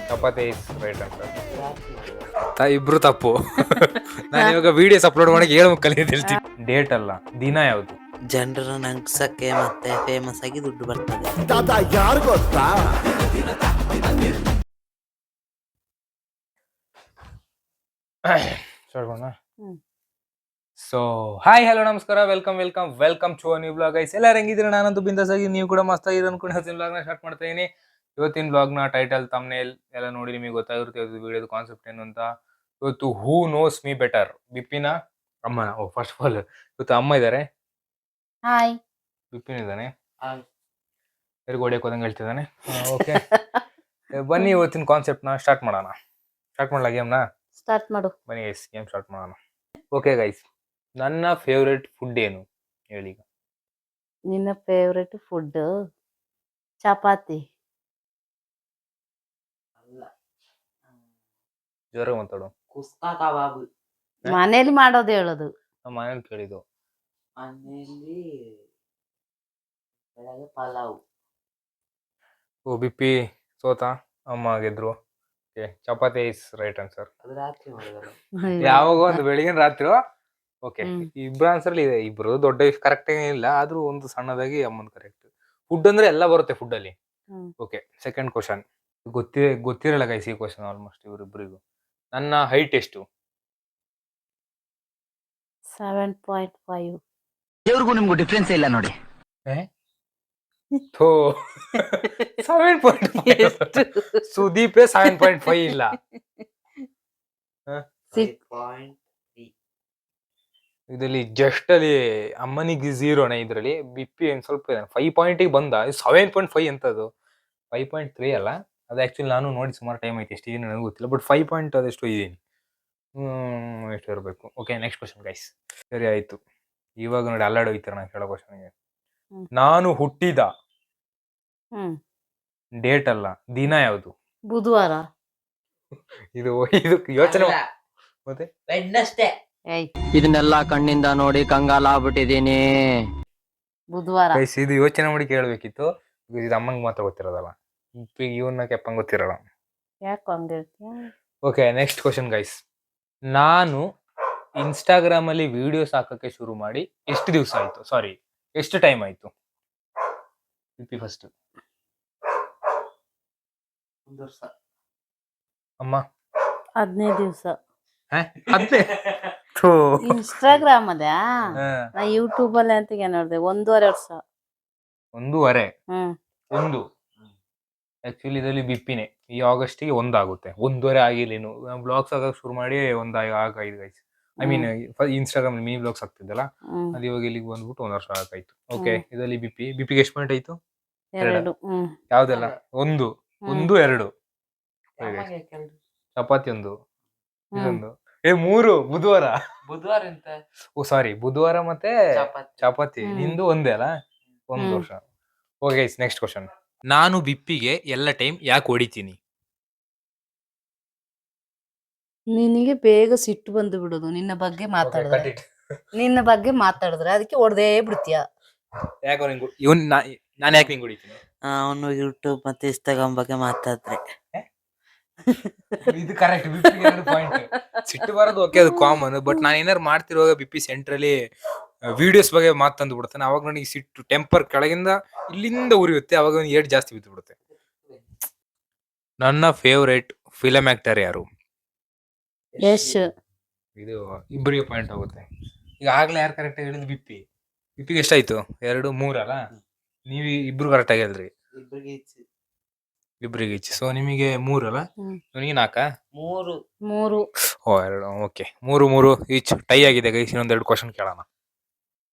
Chapati is right ಅಂತ ಇಬ್ರು ತಪ್ಪು. ನಾನು ಇವಾಗ ವಿಡಿಯೋಸ್ ಅಪ್ಲೋಡ್ ಮಾಡಕ್ಕೆ ಹೇಳ ಕಲಿಯೋದು ಹೇಳ್ತೀನಿ. ಡೇಟ್ ಅಲ್ಲ, ದಿನ ಯಾವುದು? ಜನರ ನಂಗ್ಸಕ್ಕೆ ಮತ್ತೆ ಫೇಮಸ್ ಆಗಿ ದುಡ್ಡು ಬರ್ತದೆ. ಯಾರು ಗೊತ್ತಾ? ಸೊ ಹಾಯ್ ಹಲೋ ನಮಸ್ಕಾರ, welcome to new blog guys. ಎಲ್ಲರೂ ಹೆಂಗಿದ್ದೀರಾ? ನಾನಂತೂ ಬಿಂದಾಸ್ ಆಗಿ, ನೀವು ಕೂಡ ಮಸ್ತ್ ಆಗಿರೋ ಅನ್ಕೊಂಡು ಇವತ್ತಿನ ಬ್ಲಾಗ್ನ ಸ್ಟಾರ್ಟ್ ಮಾಡ್ತಾ ಇದೀನಿ. ಇವತ್ತಿನ ಬ್ಲಾಗ್ನ ಟೈಟಲ್ ತಮ್ನೇಲ್ ಎಲ್ಲ ನೋಡಿ ನಿಮಗೆ ಗೊತ್ತಾಗಿರುತ್ತೆ ವಿಡಿಯೋದ ಕಾನ್ಸೆಪ್ಟ್ ಏನು ಅಂತ. ಇವತ್ತು ಹೂ ನೋಸ್ ಮೀ ಬೆಟರ್, ಬಿಪಿನ ಅಮ್ಮ. ಫಸ್ಟ್ ಆಫ್ ಆಲ್ ಇವತ್ತು ಅಮ್ಮ ಇದ್ದಾರೆ, ಹಾಯ್. ಬಿಪಿನ್ ಇದ್ದಾನೆ, ಯಾರಿಗೂ ಹೊಡಿಯಕ್ಕೆ ಹೋದಂಗೆ ಹೇಳ್ತಿದ್ದಾನೆ. ಓಕೆ ಬನ್ನಿ ಇವತ್ತಿನ ಕಾನ್ಸೆಪ್ಟ್ನ ಸ್ಟಾರ್ಟ್ ಮಾಡೋಣ. ಸ್ಟಾರ್ಟ್ ಮಾಡಲ ಗೇಮ್ನ? ಸ್ಟಾರ್ಟ್ ಮಾಡು. ಬನ್ನಿ ಗೈಸ್, ಗೇಮ್ ಸ್ಟಾರ್ಟ್ ಮಾಡೋಣ. ಓಕೆ ಗೈಸ್, ನನ್ನ ಫೇವ್ರೆಟ್ ಫುಡ್ ಏನು ಹೇಳಿ? ನಿನ್ನ ಫೇವ್ರೆಟ್ ಫುಡ್ ಚಪಾತಿ. ಜೋರ ಮಾತಾಡು. ಕುಸ್ಕಾ ಕಬಾಬ್. ಮನೇಲಿ ಮಾಡೋದು ಹೇಳೋದು. ನಮ್ಮ ಮನೇಲಿ ಕೇಳಿದ್ದು. ಮನೆಯಲ್ಲಿ ಬೆಳಗ್ಗೆ ಪಲಾವ್. ಓ ಬಿಪ್ಪಿ ಸೋತ, ಅಮ್ಮ ಗೆದ್ರು. Okay, chapati is right answer. ಅದು ರಾತ್ರಿ ಮಾಡಿದ್ರು. ಯಾವಾಗ ಒಂದು ಬೆಳಿಗ್ಗೆ ರಾತ್ರಿ. ಓಕೆ, ಇಬ್ರು ಆನ್ಸರ್ ಇದೆ. ಇಬ್ರು ದೊಡ್ಡ ಕರೆಕ್ಟ್ ಏನಿಲ್ಲ, ಆದ್ರೂ ಒಂದು ಸಣ್ಣದಾಗಿ ಅಮ್ಮನ್ ಕರೆಕ್ಟ್. ಫುಡ್ ಅಂದ್ರೆ ಎಲ್ಲ ಬರುತ್ತೆ ಫುಡ್ ಅಲ್ಲಿ. ಓಕೆ, ಸೆಕೆಂಡ್ ಕ್ವಶನ್ ಗೊತ್ತಿರಲ್ಲ ಗೈಸ್ ಈ ಕ್ವಶನ್ ಆಲ್ಮೋಸ್ಟ್ ಇವರಿಬ್ಬರಿಗೂ. ನನ್ನ ಹೈಟ್ ಎಷ್ಟು? 7.5. ದೇವ್ರಿಗೂ ನಿಮ್ಗೂ ಡಿಫ್ರೆನ್ಸ್ ಇಲ್ಲ ನೋಡಿ. 7.5. ಸುದೀಪೇ 7.5 ಇಲ್ಲ. 6.3. ಇದರಲ್ಲಿ ಜಸ್ಟ್ ಅಲ್ಲಿ ಅಮ್ಮನಿಗೆ 0ನೇ, ಇದ್ರಲ್ಲಿ ಬಿಪ್ಪಿ ಒಂದ್ ಸ್ವಲ್ಪ 5 ಬಂದ. 7.5 ಅಂತದು 5.3 ಅಲ್ಲ. ಅದು ಆಕ್ಚುಲಿ ನಾನು ನೋಡಿ ಸುಮಾರು ಟೈಮ್ ಐತಿ, ಎಷ್ಟು ಏನು ನನಗೆ ಗೊತ್ತಿಲ್ಲ. ಬಟ್ 5 ಅದೆಷ್ಟು ಇದೀನಿ, ಎಷ್ಟು ಇರಬೇಕು. Okay, next question guys. ಸರಿ ಆಯ್ತು, ಇವಾಗ ನೋಡಿ ಅಲ್ಲಾಡ್ ಹೋಯ್ತಾರ ನಾನು ಕೇಳೋ ಕ್ವಶನ್ಗೆ. ನಾನು ಹುಟ್ಟಿದ ಡೇಟ್ ಅಲ್ಲ, ದಿನ ಯಾವುದು? ಬುಧವಾರ. ಇದು ಯೋಚನೆ ಮತ್ತೆ ವೆಡ್ನೆಸ್ಡೇ. ಇದನ್ನೆಲ್ಲ ಕಣ್ಣಿಂದ ನೋಡಿ ಕಂಗಾಲಾಗ್ಬಿಟ್ಟಿದೀನಿ. ಬುಧವಾರ. ಗೈಸ್ ಇದು ಯೋಚನೆ ಮಾಡಿ ಕೇಳ್ಬೇಕಿತ್ತು. ಇದು ಅಮ್ಮಂಗೆ ಮಾತ್ರ ಗೊತ್ತಿರೋದಲ್ಲ, ಇವನ್ನ ಕೆಪ್ಪಂಗೆ ಗೊತ್ತಿರಲ್ಲ. ಯಾಕೆ ಹಂಗ ಹೇಳ್ತೀಯ? Okay, next question guys. ನಾನು ಇನ್ಸ್ಟಾಗ್ರಾಮ್ ಅಲ್ಲಿ ವಿಡಿಯೋಸ್ ಹಾಕಕ್ಕೆ ಶುರು ಮಾಡಿ ಎಷ್ಟು ದಿವಸ ಆಯ್ತು? ಸಾರಿ, ಎಷ್ಟು ಟೈಮ್ ಆಯ್ತು? ಫಸ್ಟ್ 1 ವರ್ಷ. ಅಮ್ಮ 15 ದಿವಸ. ಇನ್ಸ್ಟಾಗ್ರಾಮ್ ಅದ, ನಾ ಯೂಟ್ಯೂಬ್ ಅಲ್ಲಿ ಅಂತ ನೋಡಿದೆ 1.5 ವರ್ಷ. 1.5. ಹ್ಮ್. 1 ಆಕ್ಚುಲಿ ಇದರಲ್ಲಿ ಬಿಪ್ಪಿನೇ. ಈ ಆಗಸ್ಟಿಗೆ 1 ಆಗುತ್ತೆ. 1.5 ಆಗಿಲ್ಲ ಇನ್ನು. ಬ್ಲಾಗ್ಸ್ ಆಗಕ್ಕೆ ಶುರು ಮಾಡಿ 1 ಆಗೈದು guys. I mean Instagram mini blogs ಆಗ್ತಿದ್ದಲ್ಲ, ಅದು ಇವಾಗ ಇಲ್ಲಿಗೆ ಬಂದ್ಬಿಟ್ಟು 1 ವರ್ಷ ಆಗಾಯ್ತು. ಓಕೆ, ಇದರಲ್ಲಿ ಬಿಪಿಗೆ ಎಷ್ಟು ಪಾಯಿಂಟ್ ಆಯ್ತು? 2. ಯಾವ್ದೆಲ್ಲ? 1, 2. ಚಪಾತಿ 1, ಇದೊಂದು 3 ಬುಧವಾರ. ಬುಧವಾರ ಅಂತ. ಓ ಸಾರಿ, ಬುಧವಾರ ಮತ್ತೆ ಚಪಾತಿ. ನಿಂದು ಒಂದೇ ಅಲ್ಲ, 1 ವರ್ಷ. Okay, next question. ನಾನು ಬಿಪ್ಪಿಗೆ ಎಲ್ಲ ಟೈಮ್ ಯಾಕೆ ಹೊಡಿತೀನಿ? ನಿನಗೆ ಬೇಗ ಸಿಟ್ಟು ಬಂದು ಬಿಡೋದು ನಿನ್ನ ಬಗ್ಗೆ ಮಾತಾಡಿದ್ರೆ. ನಿನ್ನ ಬಗ್ಗೆ ಮಾತಾಡಿದ್ರೆ ಅದಕ್ಕೆ ಹೊಡೆದೇ ಬಿಡ್ತೀಯ. ನಾನು ಯಾಕೆ ನಿಂಗೆ ಹೊಡಿತೀನಿ? ಅವನು ಯೂಟ್ಯೂಬ್ ಮತ್ತೆ ಇನ್ಸ್ಟಾಗ್ರಾಮ್ ಬಗ್ಗೆ ಮಾತಾಡಿದ್ರೆ. ಇದು ಕರೆಕ್ಟ್. ಪಾಯಿಂಟ್ ಸಿಟ್ಟು ಬರೋದು ಓಕೆ, ಅದು ಕಾಮನ್. ಬಟ್ ನಾನು ಏನಾರು ಮಾಡ್ತಿರುವಾಗ ಬಿಪ್ಪಿ ಸೆಂಟ್ರಲ್ಲಿ ವಿಡಿಯೋಸ್ ಬಗ್ಗೆ ಮಾತಂದು ಬಿಡ್ತಾನೆ. ಅವಾಗ ನನಗೆ ಸಿಟ್ಟು, ಟೆಂಪರ್ ಕೆಳಗಿಂದ ಇಲ್ಲಿಂದ ಉರಿಯುತ್ತೆ. ಅವಾಗ ಏಟ್ ಜಾಸ್ತಿ ಬಿದ್ದು ಬಿಡುತ್ತೆ. ನನ್ನ ಫೇವ್ರೇಟ್ ಫಿಲಮ್ ಆಕ್ಟರ್ ಯಾರು? ಯಶ್. ಇದು ಇಬ್ಬರಿಗೆ ಪಾಯಿಂಟ್ ಹೋಗುತ್ತೆ. ಈಗ ಆಗ್ಲೇ ಯಾರು ಕರೆಕ್ಟ್ ಆಗಿ ಹೇಳಿದ್? ಬಿಪ್ಪಿಗೆ ಎಷ್ಟಾಯ್ತು? 2, 3 ಅಲ್ಲ. ನೀವ್ ಇಬ್ರು ಕರೆಕ್ಟ್ ಆಗಿ ಹೇಳ್ರಿ. ಇಬ್ರಿಗೆ ಇಚ್ಚಿ. ಸೊ ನಿಮಗೆ 3 ಅಲ್ಲ, ನನಗೆ 4. 3. ಓ 2. ಓಕೆ, 3 ಈಚ್ ಟೈ ಆಗಿದೆ ಗೈಸ್. ಇನ್ನೊಂದು 2 ಕ್ವಶನ್ ಕೇಳೋಣ.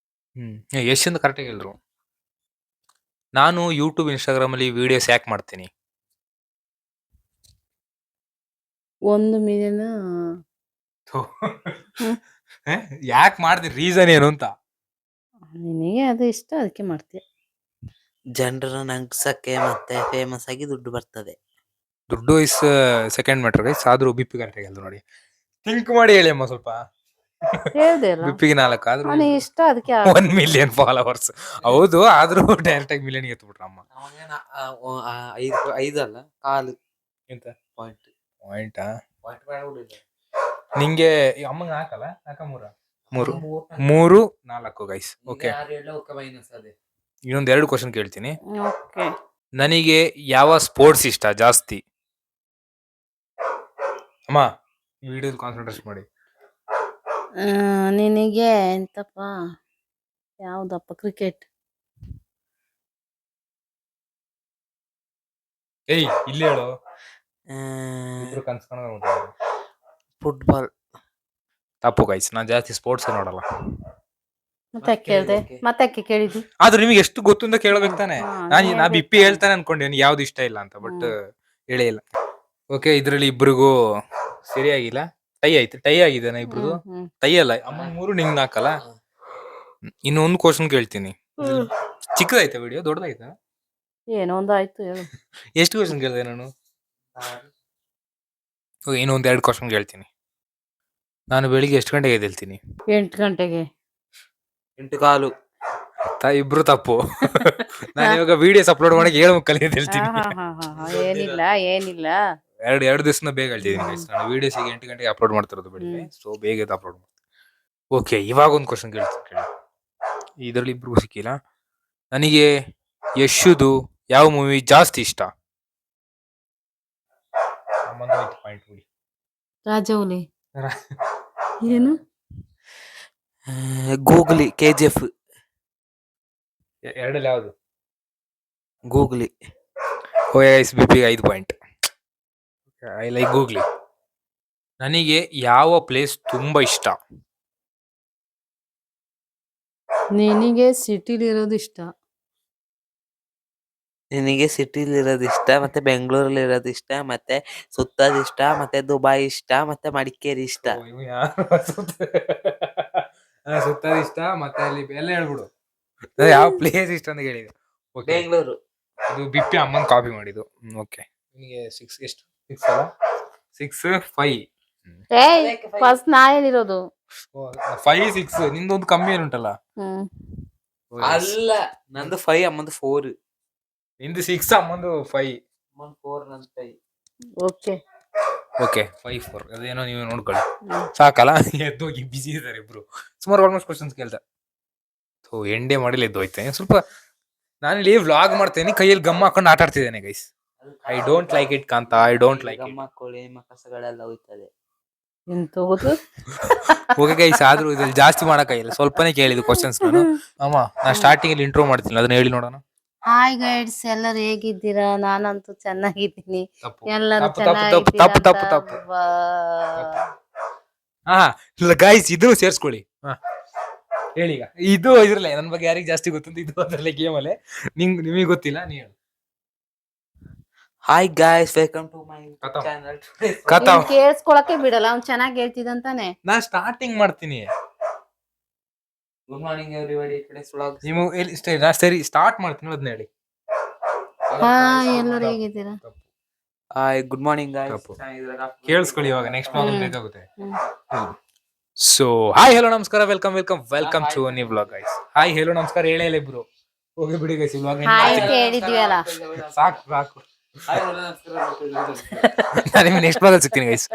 ಎಷ್ಟಿಂದ ಕರೆಕ್ಟ್ ಆಗಿ ಹೇಳ್ರು. ನಾನು ಯೂಟ್ಯೂಬ್ ಇನ್ಸ್ಟಾಗ್ರಾಮ್ ಅಲ್ಲಿ ವಿಡಿಯೋಸ್ ಯಾಕೆ ಮಾಡ್ತೀನಿ? 1 ಮಿಲಿಯನ್. ಯಾಕೆ ಮಾಡ್ತೀನಿ, ರೀಸನ್ ಏನು ಅಂತ? ನಿನಗೆ ಅದು ಇಷ್ಟ, ಅದಕ್ಕೆ ಮಾಡ್ತೀಯ. ಜನರ ನಂಗ್ಸಕ್ಕೆ ಮತ್ತೆ ಫೇಮಸ್ ಆಗಿ ದುಡ್ಡು ಬರ್ತದೆ. ದುಡ್ಡು ಇಸ್ ಸೆಕೆಂಡ್ ಮ್ಯಾಟರ್ ಗೈಸ್. ಆದ್ರೂ ಬಿಪ್ಪಿ ಕರೆಕ್ಟ್ ಆಗಿ ನೋಡಿ. ಥಿಂಕ್ ಮಾಡಿ ಹೇಳಿ ಅಮ್ಮ ಸ್ವಲ್ಪ. ಹೇಳ್ದೆ ಅಲ್ಲ, ಬಿಪ್ಪಿಗೆ 4 ಆದ್ರೂ ನನಗೆ ಇಷ್ಟ ಅದಕ್ಕೆ. 1 ಮಿಲಿಯನ್ ಫಾಲೋವರ್ಸ್. ಹೌದು, ಆದ್ರೂ ಡೈರೆಕ್ಟ್ ಆಗಿ ಮಿಲಿಯನ್ ಎತ್ಬಿಟ್ರ ಅಮ್ಮ. 5 ಅಲ್ಲ, 1/4. ಎಂತ ಪಾಯಿಂಟ್ ಪಾಯಿಂಟಾ? ಪಾಯಿಂಟ್ ಮಾಡ್ಬಿಡಿಲ್ಲ. ನಿಂಗೆ ಅಮ್ಮಂಗೆ ಹಾಕಲ್ಲ ಹಾಕ 3 4 ಗೈಸ್. ಓಕೆ, ಮೈನಸ್ ಅದೇ. ಇನ್ನೊಂದ್ 2 ಕ್ವಶನ್ ಕೇಳ್ತೀನಿ. ಓಕೆ. ನನಗೆ ಯಾವ ಸ್ಪೋರ್ಟ್ಸ್ ಇಷ್ಟ ಜಾಸ್ತಿ? ಅಮ್ಮ ಈ ವಿಡಿಯೋದಲ್ಲಿ ಕಾನ್ಸಂಟ್ರೇಟ್ ಮಾಡಿ. ನಿನಗೆ ಎಂತಪ್ಪ ಯಾವ್ದಪ್ಪ? ಕ್ರಿಕೆಟ್. ಏಯ್ ಇಲ್ಲಿ ಹೇಳು, ಇಬ್ರು ಕನ್ಸ್ಕೊಂಡು ಫುಟ್ಬಾಲ್. ತಪ್ಪು ಗೈಸ್, ನಾನ್ ಜಾಸ್ತಿ ಸ್ಪೋರ್ಟ್ಸ್ ನೋಡಲ್ಲ. ಮತ್ತೆ ಕೇಳ್ದೆ, ಮತ್ತೆ ಕೇಳಿದ್ದು. ಆದ್ರೆ ನಿಮಗೆ ಎಷ್ಟು ಗೊತ್ತು ಅಂತ ಕೇಳ್ಬೇಕು ತಾನೆ. ನಾ ಹೇಳ್ಬೇಕು ಬಿಪ್ಪಿ ಹೇಳ್ತಾನೆ ಅನ್ಕೊಂಡೆ ಯಾವ್ದು ಇಷ್ಟ ಇಲ್ಲ ಅಂತ, ಬಟ್ ಹೇಳೇ ಇಲ್ಲ. ಓಕೆ, ಇದ್ರಲ್ಲಿ ಇಬ್ರಿಗೂ ಸರಿಯಾಗಿಲ್ಲ, ಟೈ ಆಯ್ತು. ಟೈ ಆಗಿದ್ದಾನೆ ಇಬ್ರದು. ಟೈ ಅಲ್ಲ, ಅಮ್ಮ 3 ನಿಂಗ್ 4 ಅಲ್ಲ. ಇನ್ನೊಂದು ಕ್ವಶನ್ ಕೇಳ್ತೀನಿ. ಚಿಕ್ಕದಾಯ್ತಾ ವಿಡಿಯೋ ದೊಡ್ಡದಾಯ್ತಾ? ಏನೋ ಒಂದು ಆಯ್ತು ಹೇಳು. ಎಷ್ಟು ಕ್ವಶನ್ ಕೇಳಿದೆ ನಾನು? ಇನ್ನೊಂದ್ 2 ಕ್ವಶನ್ ಕೇಳ್ತೀನಿ. ನಾನು ಬೆಳಿಗ್ಗೆ ಎಷ್ಟು ಗಂಟೆಗೆ ಎದ್ದೇಳ್ತೀನಿ? 8 ಗಂಟೆಗೆ. 8:15. ಇಬ್ರು ತಪ್ಪು. ನಾನು ಇವಾಗ ವಿಡಿಯೋಸ್ ಅಪ್ಲೋಡ್ ಮಾಡಕ್ಕೆ 7:30 ಎದ್ದೇಳ್ತೀನಿ. ಏನಿಲ್ಲ ಏನಿಲ್ಲ. ಎರಡು ದಿವಸ ಬೇಗ ಹೇಳ್ತಿದ್ದೀನಿ guys. ನಾನು ವಿಡಿಯೋಸ್ ಈಗ 8 ಗಂಟೆಗೆ ಅಪ್ಲೋಡ್ ಮಾಡ್ತಿರೋದು ಬೆಳಿಗ್ಗೆ, ಸೊ ಬೇಗ ಅಪ್ಲೋಡ್ ಮಾಡ್ತೀನಿ. ಓಕೆ, ಇವಾಗ ಒಂದು ಕ್ವಶನ್ ಕೇಳ್ತೀನಿ ಕೇಳಿ. ಇದರಲ್ಲಿ ಇಬ್ರಿಗೂ ಸಿಕ್ಕಿಲ್ಲ. ನನಗೆ ಯಶುದು ಯಾವ ಮೂವಿ ಜಾಸ್ತಿ ಇಷ್ಟ? ರಾಜೌಲಿ. ಏನು? ಗೂಗ್ಲಿ. KGF. ಎರಡಲ್ಲಿ ಯಾವುದು? ಗೂಗ್ಲಿ. ಬಿಪಿಗೆ 5 ಪಾಯಿಂಟ್. I like Googly. ನನಗೆ ಯಾವ ಪ್ಲೇಸ್ ತುಂಬಾ ಇಷ್ಟ? ನಿನಗೆ ಸಿಟಿಲಿ ಇರೋದು ಇಷ್ಟ. ನಿನಗೆ ಸಿಟಿಲಿ ಇರೋದು ಇಷ್ಟ, ಮತ್ತೆ ಬೆಂಗಳೂರಲ್ಲಿ ಇರೋದು ಇಷ್ಟ, ಮತ್ತೆ ಸುತ್ತದ ಇಷ್ಟ, ಮತ್ತೆ ದುಬೈ ಇಷ್ಟ, ಮತ್ತೆ ಮಡಿಕೇರಿ ಇಷ್ಟ. ಸುತ್ತದ ಇಷ್ಟ, ಮತ್ತೆ ಅಲ್ಲಿ ಎಲ್ಲ ಹೇಳ್ಬಿಡು. ಯಾವ ಪ್ಲೇಸ್ ಇಷ್ಟ ಅಂತ ಹೇಳಿದೆ. ಬೆಂಗಳೂರು. ಇದು ಬಿಪ್ಪಿ ಅಮ್ಮನ್ ಕಾಪಿ ಮಾಡಿದ್ದು. ಓಕೆ, ನಿಮಗೆ 6 ಎಷ್ಟು? 6 ಅಲ್ಲ, 6 5. ಫಸ್ಟ್ ನಾ ಹೇಳಿರೋದು 5 6. ನಿಂದೊಂದು ಕಮ್ಮಿ ಏನುಂಟಲ್ಲ. ಅಲ್ಲ, ನಂದು 5, ಅಮ್ಮಂದು 4. ನಿಂದು 6, ಅಮ್ಮಂದು 5. 4 ನಂದು 5. Okay okay 5 4. ಅದೇನೋ ನೀವು ನೋಡ್ಕೊಳ್ಳಿ ಸಾಕಲ್ಲ. ಎದ್ದೋಗಿ ಬಿಸಿ ಇದ್ದಾರೆ ಇಬ್ರು. ಸುಮಾರು ಆಲ್ಮೋಸ್ಟ್ ಕ್ವಶನ್ಸ್ ಕೇಳ್ತಾರೆ. ಸೊ ಎಂಡೇ ಮಾಡಿಲ್ಲ, ಎದ್ದೋಯ್ತೆ ಸ್ವಲ್ಪ. ನಾನು ಇಲ್ಲಿ ವ್ಲಾಗ್ ಮಾಡ್ತೇನೆ, ಕೈಯಲ್ಲಿ ಗಮ್ಮ ಹಾಕೊಂಡು ಆಟ ಆಡ್ತಿದ್ದೇನೆ guys. I don't like it ಕಾಂತ. I don't like it. ಕೋಳಿ ಕಸಗಳೆಲ್ಲ ಹೋಯ್ತದೆ. ಎಂತೋದು. ಓಕೆ ಗೈಸ್, ಆದ್ರೂ ಇದ್ರಲ್ಲಿ ಜಾಸ್ತಿ ಮಾಡಕ್ಕಾಗಿಲ್ಲ, ಸ್ವಲ್ಪನೇ ಕೇಳಿದ್ದು ಕ್ವಶನ್ಸ್ ನಾನು. ಅಮ್ಮ ನಾನು ಸ್ಟಾರ್ಟಿಂಗ್ ಅಲ್ಲಿ ಇಂಟ್ರೋ ಮಾಡ್ತೀನಿ, ಅದನ್ನ ಹೇಳಿ ನೋಡೋಣ. ಹಾಯ್ ಗೈಡ್ಸ್, ಎಲ್ಲರೂ ಹೇಗಿದ್ದೀರಾ? ನಾನಂತೂ ಚೆನ್ನಾಗಿದ್ದೀನಿ. ತಪ್ಪು ಎಲ್ಲರೂ ತಪ್ಪು ತಪ್ಪು ತಪ್ಪು. ಹಾ ಗೈಸ್, ಇದು ಸೇರ್ಸ್ಕೊಳ್ಳಿ. ಹೇಳಿ ಈಗ. ಇದು ಇದ್ರಲ್ಲೇ ನನ್ನ ಬಗ್ಗೆ ಯಾರಿಗೆ ಜಾಸ್ತಿ ಗೊತ್ತಂತ, ಇದು ಅದ್ರಲ್ಲೇ ಗೇಮ್ ಅಲ್ಲೇ. ನಿಮಗೆ ಗೊತ್ತಿಲ್ಲ, ನೀ ಹೇಳು. Hi guys, welcome to my channel. ಕೇಳಿಸ್ಕೊಳಕ್ಕೆ ಬಿಡಲ್ಲ, ಅವ್ನು ಚೆನ್ನಾಗಿ ಹೇಳ್ತಿದಂತಾನೆ. ನಾನ್ ಸ್ಟಾರ್ಟಿಂಗ್ ಮಾಡ್ತೀನಿ. Good morning everybody. Today's vlog. ನೀವು ಸರಿ ಸ್ಟಾರ್ಟ್ ಮಾಡ್ತೀನಿ, ಅದನ್ನ ಹೇಳಿ. ಹಾಯ್, ಎಲ್ಲರೂ ಹೇಗಿದ್ದೀರಾ? Hi, good morning guys. ಕೇಳಿಸ್ಕೊಳ್ಳಿ, ಇವಾಗ ನೆಕ್ಸ್ಟ್ ವ್ಲಾಗ್ ಬೇಕಾಗುತ್ತೆ. ಸೊ ಹಾಯ್ ಹೆಲೋ ನಮಸ್ಕಾರ, welcome welcome welcome to new vlog guys. Hi hello ನಮಸ್ಕಾರ ಹೇಳೇ ಇಲ್ಲ ಇಬ್ರು. ಹೋಗಿ ಬಿಡಿ ಗೈಸ್, ವ್ಲಾಗ್ ಹಾಯ್ ಕೇಳಿದ್ವಲ್ಲ. ಸಾಕು. ನಾನು ನಿಮ್ಗೆ ನೆಕ್ಸ್ಟ್ ವ್ಲಾಗ್ ಸಿಗ್ತೀನಿ ಗೈಸ್.